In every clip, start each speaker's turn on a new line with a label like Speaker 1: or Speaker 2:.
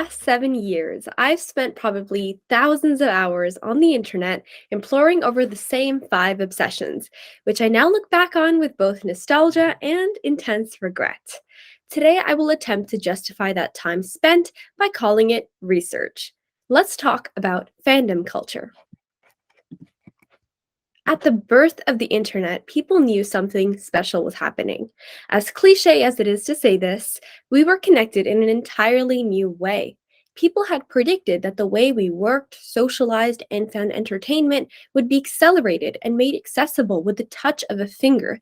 Speaker 1: past 7 years, I've spent probably thousands of hours on the internet imploring over the same five obsessions, which I now look back on with both nostalgia and intense regret. Today, I will attempt to justify that time spent by calling it research. Let's talk about fandom culture. At the birth of the internet, people knew something special was happening. As cliche as it is to say this, we were connected in an entirely new way. People had predicted that the way we worked, socialized, and found entertainment would be accelerated and made accessible with the touch of a finger.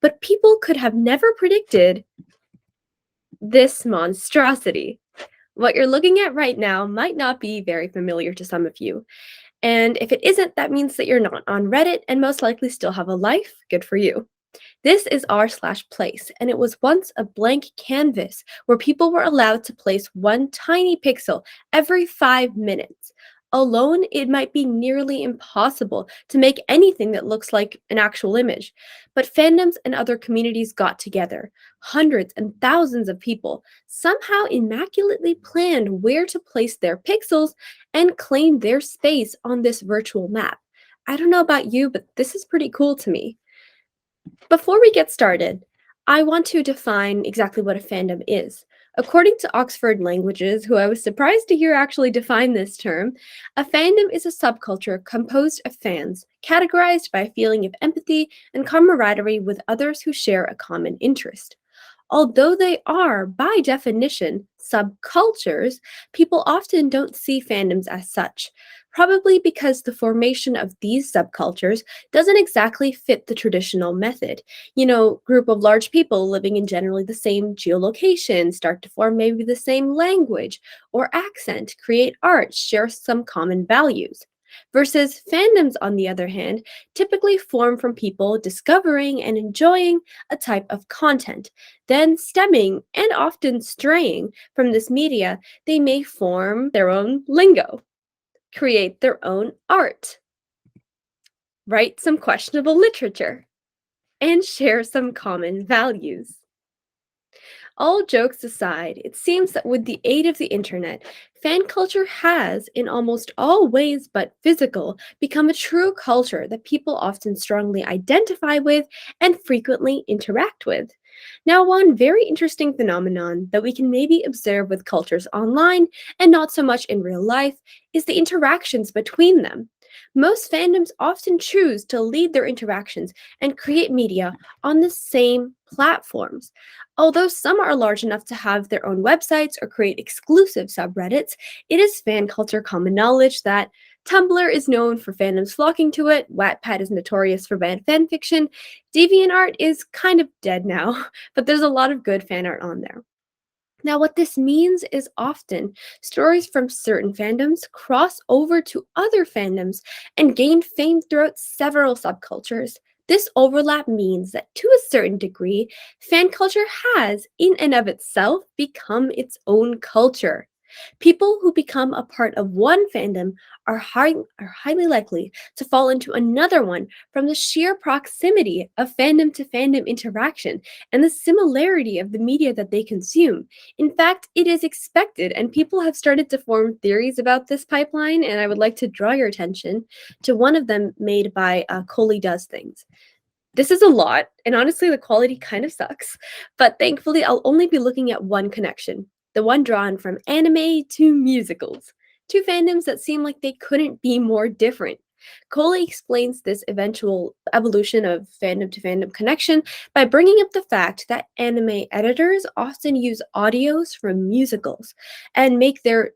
Speaker 1: But people could have never predicted this monstrosity. What you're looking at right now might not be very familiar to some of you. And if it isn't, that means that you're not on Reddit and most likely still have a life. Good for you. This is r/place, and it was once a blank canvas where people were allowed to place one tiny pixel every 5 minutes. Alone, it might be nearly impossible to make anything that looks like an actual image. But fandoms and other communities got together. Hundreds and thousands of people somehow immaculately planned where to place their pixels and claim their space on this virtual map. I don't know about you, but this is pretty cool to me. Before we get started, I want to define exactly what a fandom is. According to Oxford Languages, who I was surprised to hear actually define this term, a fandom is a subculture composed of fans, categorized by a feeling of empathy and camaraderie with others who share a common interest. Although they are, by definition, subcultures, people often don't see fandoms as such, probably because the formation of these subcultures doesn't exactly fit the traditional method. Group of large people living in generally the same geolocation start to form maybe the same language or accent, create art, share some common values. Versus fandoms, on the other hand, typically form from people discovering and enjoying a type of content. Then, stemming and often straying from this media, they may form their own lingo, create their own art, write some questionable literature, and share some common values. All jokes aside, it seems that with the aid of the internet, fan culture has, in almost all ways but physical, become a true culture that people often strongly identify with and frequently interact with. Now, one very interesting phenomenon that we can maybe observe with cultures online and not so much in real life is the interactions between them. Most fandoms often choose to lead their interactions and create media on the same platforms. Although some are large enough to have their own websites or create exclusive subreddits, it is fan culture common knowledge that Tumblr is known for fandoms flocking to it, Wattpad is notorious for bad fanfiction, DeviantArt is kind of dead now, but there's a lot of good fan art on there. Now, what this means is often stories from certain fandoms cross over to other fandoms and gain fame throughout several subcultures. This overlap means that to a certain degree, fan culture has, in and of itself, become its own culture. People who become a part of one fandom are highly likely to fall into another one from the sheer proximity of fandom to fandom interaction and the similarity of the media that they consume. In fact, it is expected, and people have started to form theories about this pipeline, and I would like to draw your attention to one of them made by Coley Does Things. This is a lot, and honestly, the quality kind of sucks, but thankfully, I'll only be looking at one connection, the one drawn from anime to musicals, two fandoms that seem like they couldn't be more different. Coley explains this eventual evolution of fandom to fandom connection by bringing up the fact that anime editors often use audios from musicals and make their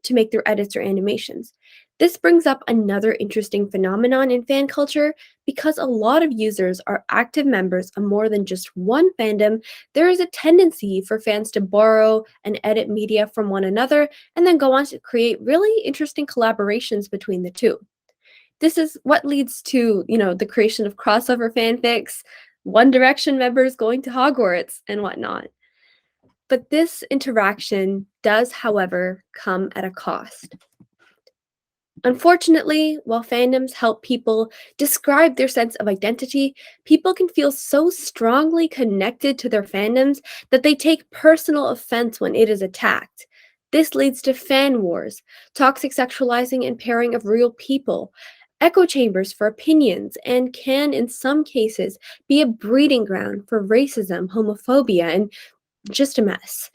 Speaker 1: edits or animations. This brings up another interesting phenomenon in fan culture. Because a lot of users are active members of more than just one fandom, there is a tendency for fans to borrow and edit media from one another and then go on to create really interesting collaborations between the two. This is what leads to, the creation of crossover fanfics, One Direction members going to Hogwarts, and whatnot. But this interaction does, however, come at a cost. Unfortunately, while fandoms help people describe their sense of identity, people can feel so strongly connected to their fandoms that they take personal offense when it is attacked. This leads to fan wars, toxic sexualizing and pairing of real people, echo chambers for opinions, and can, in some cases, be a breeding ground for racism, homophobia, and just a mess.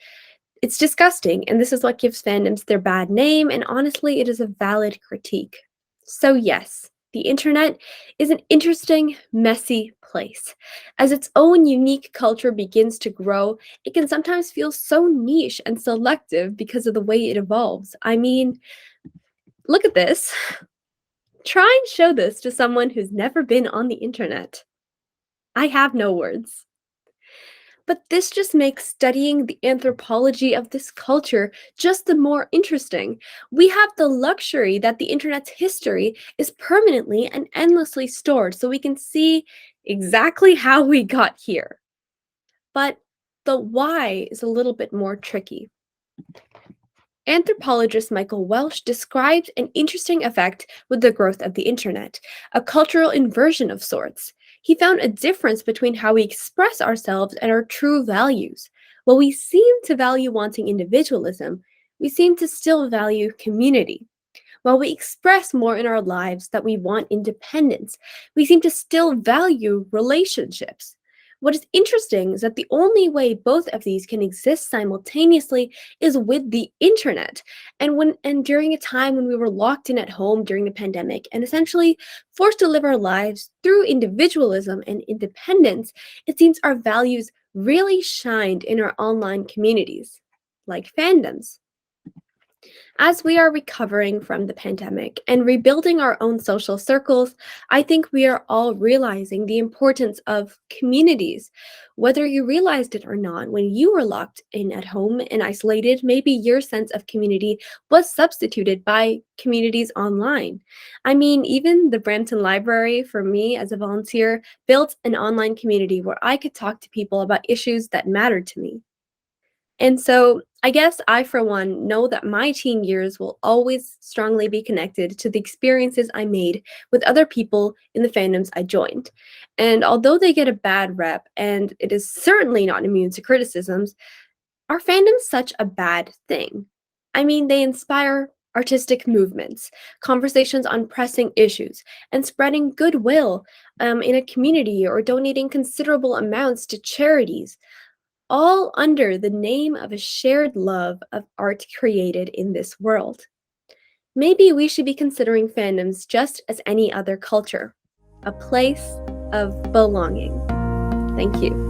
Speaker 1: It's disgusting, and this is what gives fandoms their bad name, and honestly, it is a valid critique. So, yes, the internet is an interesting, messy place. As its own unique culture begins to grow, it can sometimes feel so niche and selective because of the way it evolves. I mean, look at this. Try and show this to someone who's never been on the internet. I have no words. But this just makes studying the anthropology of this culture just the more interesting. We have the luxury that the internet's history is permanently and endlessly stored, so we can see exactly how we got here. But the why is a little bit more tricky. Anthropologist Michael Welsh described an interesting effect with the growth of the internet, a cultural inversion of sorts. He found a difference between how we express ourselves and our true values. While we seem to value wanting individualism, we seem to still value community. While we express more in our lives that we want independence, we seem to still value relationships. What is interesting is that the only way both of these can exist simultaneously is with the internet. And during a time when we were locked in at home during the pandemic and essentially forced to live our lives through individualism and independence, it seems our values really shined in our online communities, like fandoms. As we are recovering from the pandemic and rebuilding our own social circles, I think we are all realizing the importance of communities. Whether you realized it or not, when you were locked in at home and isolated, maybe your sense of community was substituted by communities online. I mean, even the Brampton Library, for me as a volunteer, built an online community where I could talk to people about issues that mattered to me. And so I guess I, for one, know that my teen years will always strongly be connected to the experiences I made with other people in the fandoms I joined. And although they get a bad rep, and it is certainly not immune to criticisms, are fandoms such a bad thing? I mean, they inspire artistic movements, conversations on pressing issues, and spreading goodwill in a community or donating considerable amounts to charities, all under the name of a shared love of art created in this world. Maybe we should be considering fandoms just as any other culture, a place of belonging. Thank you.